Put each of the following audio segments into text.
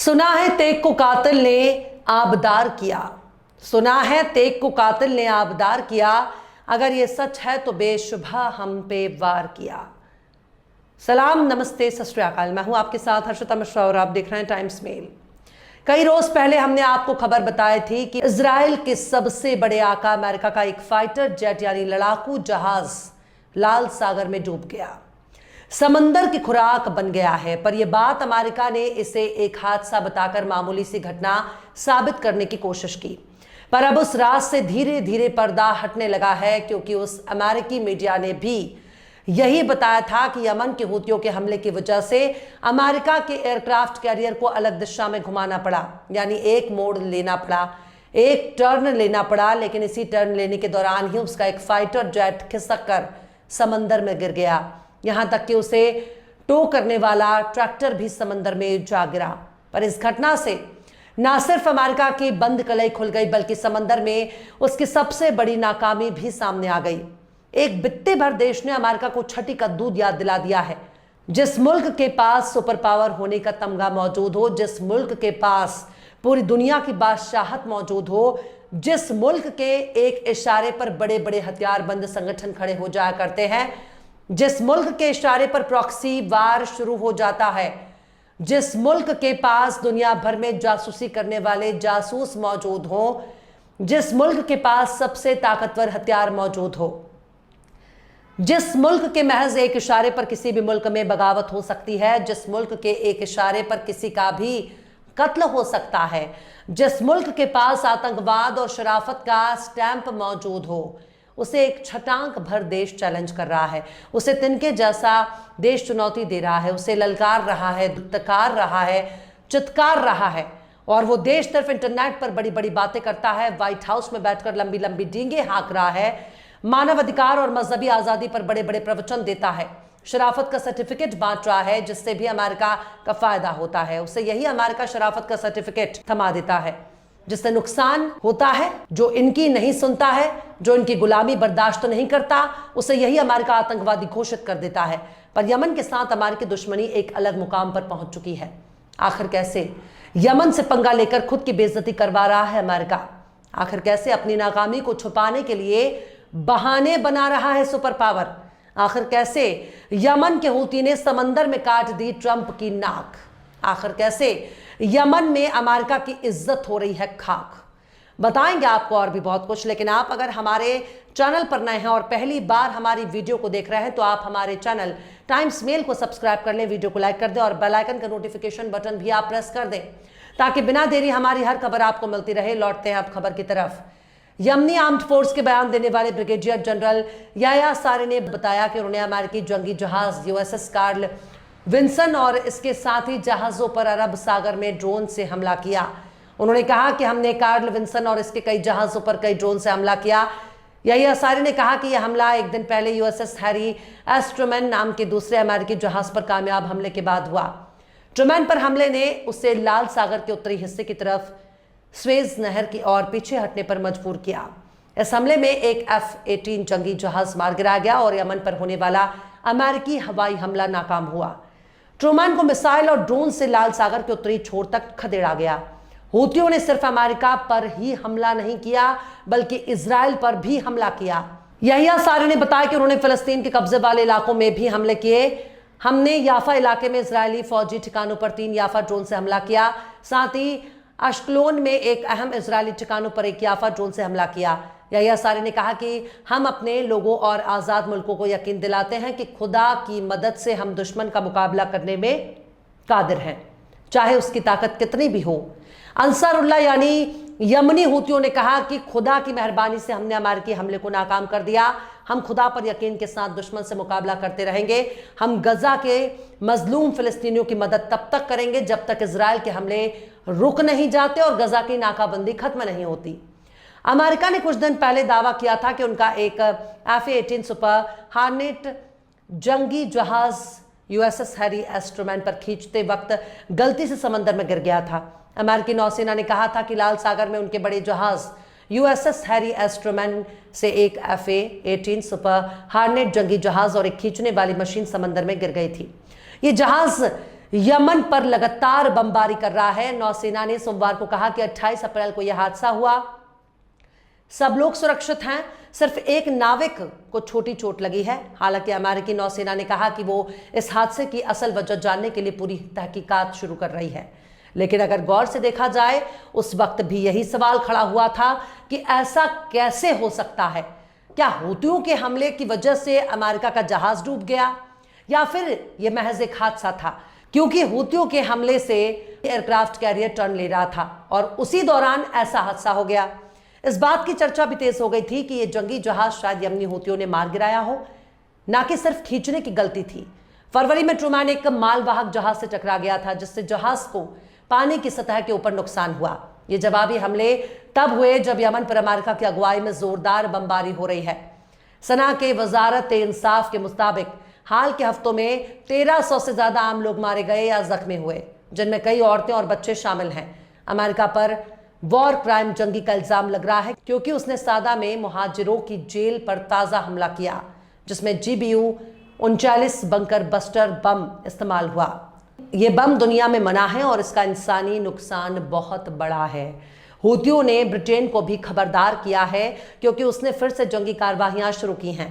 सुना है तेग को कातिल ने आबदार किया। सुना है तेग को कातिल ने आबदार किया। अगर ये सच है तो बेशुबह हम पे वार किया। सलाम, नमस्ते, सत श्री अकाल। मैं हूं आपके साथ हर्षिता मिश्रा और आप देख रहे हैं टाइम्स मेल। कई रोज पहले हमने आपको खबर बताई थी कि इजराइल के सबसे बड़े आका अमेरिका का एक फाइटर जेट यानी लड़ाकू जहाज लाल सागर में डूब गया, समंदर की खुराक बन गया है। पर यह बात अमेरिका ने इसे एक हादसा बताकर मामूली सी घटना साबित करने की कोशिश की। पर अब उस राज से धीरे धीरे पर्दा हटने लगा है, क्योंकि उस अमेरिकी मीडिया ने भी यही बताया था कि यमन के हूतियों के हमले की वजह से अमेरिका के एयरक्राफ्ट कैरियर को अलग दिशा में घुमाना पड़ा, यानी एक मोड़ लेना पड़ा, एक टर्न लेना पड़ा। लेकिन इसी टर्न लेने के दौरान ही उसका एक फाइटर जेट खिसक कर समंदर में गिर गया। यहां तक कि उसे टो करने वाला ट्रैक्टर भी समंदर में जा गिरा। पर इस घटना से ना सिर्फ अमेरिका की बंद कलई खुल गई, बल्कि समंदर में उसकी सबसे बड़ी नाकामी भी सामने आ गई। एक बित्ते भर देश ने अमेरिका को छठी का दूध याद दिला दिया है। जिस मुल्क के पास सुपर पावर होने का तमगा मौजूद हो, जिस मुल्क के पास पूरी दुनिया की बादशाहत मौजूद हो, जिस मुल्क के एक इशारे पर बड़े बड़े हथियारबंद संगठन खड़े हो जाया करते हैं, जिस मुल्क के इशारे पर प्रॉक्सी वार शुरू हो जाता है, जिस मुल्क के पास दुनिया भर में जासूसी करने वाले जासूस मौजूद हो, जिस मुल्क के पास सबसे ताकतवर हथियार मौजूद हो, जिस मुल्क के महज एक इशारे पर किसी भी मुल्क में बगावत हो सकती है, जिस मुल्क के एक इशारे पर किसी का भी कत्ल हो सकता है, जिस मुल्क के पास आतंकवाद और शराफत का स्टैंप मौजूद हो, उसे एक छटांक भर देश चैलेंज कर रहा है। उसे तिनके जैसा देश चुनौती दे रहा है, उसे ललकार रहा है, दुत्कार रहा है, चित्कार रहा है। और वो देश सिर्फ इंटरनेट पर बड़ी बड़ी बातें करता है, व्हाइट हाउस में बैठकर लंबी लंबी डींगे हाँक रहा है, मानव अधिकार और मजहबी आजादी पर बड़े बड़े प्रवचन देता है, शराफत का सर्टिफिकेट बांट रहा है, जिससे भी अमेरिका का फायदा होता है। उसे यही अमेरिका शराफत का सर्टिफिकेट थमा देता है, जिससे नुकसान होता है। जो इनकी नहीं सुनता है, जो इनकी गुलामी बर्दाश्त नहीं करता, उसे यही अमेरिका आतंकवादी घोषित कर देता है। पर यमन के साथ अमेरिकी दुश्मनी एक अलग मुकाम पर पहुंच चुकी है। आखिर कैसे यमन से पंगा लेकर खुद की बेइज्जती करवा रहा है अमेरिका? आखिर कैसे अपनी नाकामी को छुपाने के लिए बहाने बना रहा है सुपर पावर? आखिर कैसे यमन के हूती ने समंदर में काट दी ट्रंप की नाक? आखिर कैसे यमन में अमेरिका की इज्जत हो रही है खाक? बताएंगे आपको और भी बहुत कुछ। लेकिन आप अगर हमारे चैनल पर नए हैं और पहली बार हमारी वीडियो को देख रहे हैं, तो आप हमारे चैनल टाइम्स मेल को सब्सक्राइब कर लें, वीडियो को लाइक कर दें और बेल आइकन का नोटिफिकेशन बटन भी आप प्रेस कर दें, ताकि बिना देरी हमारी हर खबर आपको मिलती रहे। लौटते हैं अब खबर की तरफ। यमनी आर्म्ड फोर्स के बयान देने वाले ब्रिगेडियर जनरल याह्या सारी ने बताया कि उन्होंने अमेरिकी जंगी जहाज यूएसएस कार्ल विंसन और इसके साथी जहाजों पर अरब सागर में ड्रोन से हमला किया। उन्होंने कहा कि हमने कार्ल विंसन और इसके कई जहाजों पर कई ड्रोन से हमला किया। याह्या सारी ने कहा कि यह हमला एक दिन पहले यूएसएस हैरी एस ट्रूमैन नाम के दूसरे अमेरिकी जहाज पर कामयाब हमले के बाद हुआ। ट्रूमैन पर हमले ने उसे लाल सागर के उत्तरी हिस्से की तरफ स्वेज नहर की ओर पीछे हटने पर मजबूर किया। इस हमले में एक F-18 जंगी जहाज मार गिराया गया और यमन पर होने वाला अमेरिकी हवाई हमला नाकाम हुआ। ट्रूमैन को मिसाइल और ड्रोन से लाल सागर के उत्तरी छोर तक खदेड़ा गया। हूतियों ने सिर्फ अमेरिका पर ही हमला नहीं किया, बल्कि इजराइल पर भी हमला किया। याह्या सारी ने बताया कि उन्होंने फिलिस्तीन के कब्जे वाले इलाकों में भी हमले किए। हमने याफा इलाके में इजरायली फौजी ठिकानों पर 3 याफा ड्रोन से हमला किया। साथ ही अश्कलोन में एक अहम इजरायली ठिकानों पर 1 याफा ड्रोन से हमला किया। याह्या सारी ने कहा कि हम अपने लोगों और आज़ाद मुल्कों को यकीन दिलाते हैं कि खुदा की मदद से हम दुश्मन का मुकाबला करने में कादिर हैं, चाहे उसकी ताकत कितनी भी हो। अंसारुल्लाह यानी यमनी हूतियों ने कहा कि खुदा की मेहरबानी से हमने अमेरिकी हमले को नाकाम कर दिया। हम खुदा पर यकीन के साथ दुश्मन से मुकाबला करते रहेंगे। हम गजा के मजलूम फिलिस्तीनियों की मदद तब तक करेंगे जब तक इजराइल के हमले रुक नहीं जाते और गजा की नाकाबंदी खत्म नहीं होती। अमेरिका ने कुछ दिन पहले दावा किया था कि उनका एक F-18 सुपर हार्नेट जंगी जहाज यूएसएस हैरी एस ट्रूमैन पर खींचते वक्त गलती से समंदर में गिर गया था। अमेरिकी नौसेना ने कहा था कि लाल सागर में उनके बड़े जहाज यूएसएस हैरी एस ट्रूमैन से एक F-18 सुपर हार्नेट जंगी जहाज और एक खींचने वाली मशीन समंदर में गिर गई थी। ये जहाज यमन पर लगातार बमबारी कर रहा है। नौसेना ने सोमवार को कहा कि 28 अप्रैल को यह हादसा हुआ। सब लोग सुरक्षित हैं, सिर्फ एक नाविक को छोटी चोट लगी है। हालांकि अमेरिकी नौसेना ने कहा कि वो इस हादसे की असल वजह जानने के लिए पूरी तहकीकात शुरू कर रही है। लेकिन अगर गौर से देखा जाए, उस वक्त भी यही सवाल खड़ा हुआ था कि ऐसा कैसे हो सकता है। क्या हूतियों के हमले की वजह से अमेरिका का जहाज डूब गया, या फिर यह महज एक हादसा था? क्योंकि हूतियों के हमले से एयरक्राफ्ट कैरियर टर्न ले रहा था और उसी दौरान ऐसा हादसा हो गया। इस बात की चर्चा भी तेज हो गई थी कि यह जंगी जहाज शायद यमनी हूतियों ने मार गिराया हो, ना कि सिर्फ खींचने की गलती थी। फरवरी में ट्रूमैन एक मालवाहक जहाज से टकरा गया था, जिससे जहाज को पानी की सतह के ऊपर नुकसान हुआ। ये जवाबी हमले तब हुए जब यमन पर अमेरिका की अगुवाई में जोरदार बमबारी हो रही है। सना के वजारत इंसाफ के मुताबिक हाल के हफ्तों में 1300 से ज्यादा आम लोग मारे गए या जख्मी हुए, जिनमें कई औरतें और बच्चे शामिल हैं। अमेरिका पर वॉर क्राइम जंगी का इल्जाम लग रहा है क्योंकि उसने सादा में मुहाजिरों की जेल पर ताजा हमला किया, जिसमें GBU 39 बंकर बस्टर बम इस्तेमाल हुआ। यह बम दुनिया में मना है और इसका इंसानी नुकसान बहुत बड़ा है। हूतियों ने ब्रिटेन को भी खबरदार किया है क्योंकि उसने फिर से जंगी कार्रवाइयां शुरू की हैं।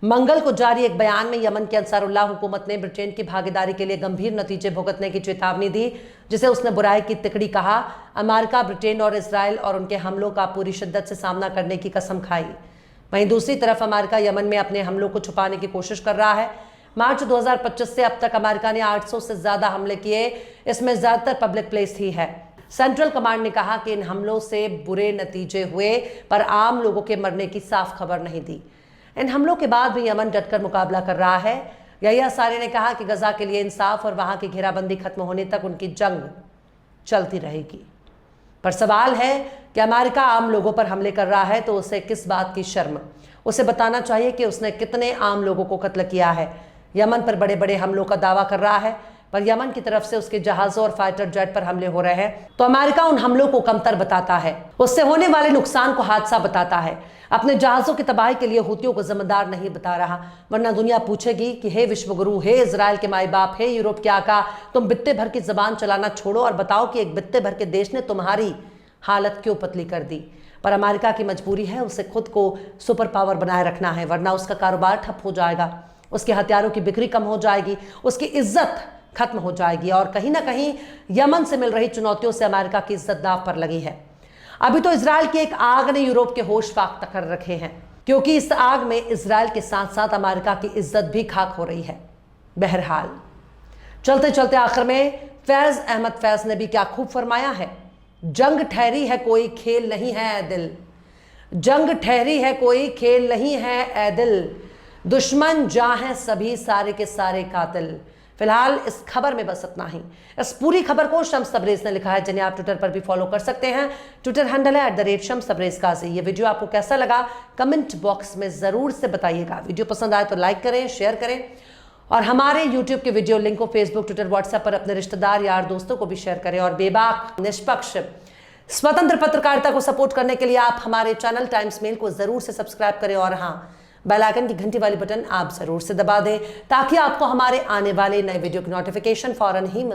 मंगल को जारी एक बयान में यमन की अंसारुल्लाह हुकूमत ने ब्रिटेन की भागीदारी के लिए गंभीर नतीजे भुगतने की चेतावनी दी, जिसे उसने बुराई की तिकड़ी कहा। अमेरिका, ब्रिटेन और इजराइल और उनके हमलों का पूरी शिद्दत से सामना करने की कसम खाई। वहीं दूसरी तरफ अमेरिका यमन में अपने हमलों को छुपाने की कोशिश कर रहा है। मार्च 2025 से अब तक अमेरिका ने 800 से ज्यादा हमले किए, इसमें ज्यादातर पब्लिक प्लेस ही है। सेंट्रल कमांड ने कहा कि इन हमलों से बुरे नतीजे हुए, पर आम लोगों के मरने की साफ खबर नहीं दी। इन हमलों के बाद भी यमन डटकर मुकाबला कर रहा है। यहिया सारे ने कहा कि गजा के लिए इंसाफ और वहां की घेराबंदी खत्म होने तक उनकी जंग चलती रहेगी। पर सवाल है कि अमेरिका आम लोगों पर हमले कर रहा है तो उसे किस बात की शर्म? उसे बताना चाहिए कि उसने कितने आम लोगों को कत्ल किया है। यमन पर बड़े बड़े हमलों का दावा कर रहा है, पर यमन की तरफ से उसके जहाजों और फाइटर जेट पर हमले हो रहे हैं तो अमेरिका उन हमलों को कमतर बताता है, उससे होने वाले नुकसान को हादसा बताता है। अपने जहाजों की तबाही के लिए हूतियों को जिम्मेदार नहीं बता रहा, वरना दुनिया पूछेगी कि हे विश्वगुरु, हे इजराइल के माई बाप, हे यूरोप के आका, तुम बित्ते भर की जबान चलाना छोड़ो और बताओ कि एक बित्ते भर के देश ने तुम्हारी हालत क्यों पतली कर दी। पर अमेरिका की मजबूरी है, उसे खुद को सुपर पावर बनाए रखना है, वरना उसका कारोबार ठप हो जाएगा, उसके हथियारों की बिक्री कम हो जाएगी, उसकी इज्जत खत्म हो जाएगी। और कहीं ना कहीं यमन से मिल रही चुनौतियों से अमेरिका की इज्जत दांव पर लगी है। अभी तो इजराइल की एक आग ने यूरोप के होश फाख्त कर रखे हैं, क्योंकि इस आग में इजराइल के साथ साथ अमेरिका की इज्जत भी खाक हो रही है। बहरहाल चलते चलते आखिर में फैज अहमद फैज ने भी क्या खूब फरमाया है, जंग ठहरी है कोई खेल नहीं है ऐ दिल, जंग ठहरी है कोई खेल नहीं है ऐ दिल, दुश्मन जहां हैं सभी सारे के सारे कातिल। फिलहाल इस खबर में बस इतना ही। इस पूरी खबर को शम्स तबरेज ने लिखा है, जिन्हें आप ट्विटर पर भी फॉलो कर सकते हैं। ट्विटर हैंडल है @शम्स तबरेज काजी। ये वीडियो आपको कैसा लगा कमेंट बॉक्स में जरूर से बताइएगा। वीडियो पसंद आए तो लाइक करें, शेयर करें और हमारे यूट्यूब के वीडियो लिंक को फेसबुक, ट्विटर, व्हाट्सएप पर अपने रिश्तेदार, यार, दोस्तों को भी शेयर करें। और बेबाक, निष्पक्ष, स्वतंत्र पत्रकारिता को सपोर्ट करने के लिए आप हमारे चैनल टाइम्स मेल को जरूर से सब्सक्राइब करें और हाँ, बेल आइकन की घंटी वाली बटन आप जरूर से दबा दें ताकि आपको हमारे आने वाले नए वीडियो की नोटिफिकेशन फौरन ही मिल जाए।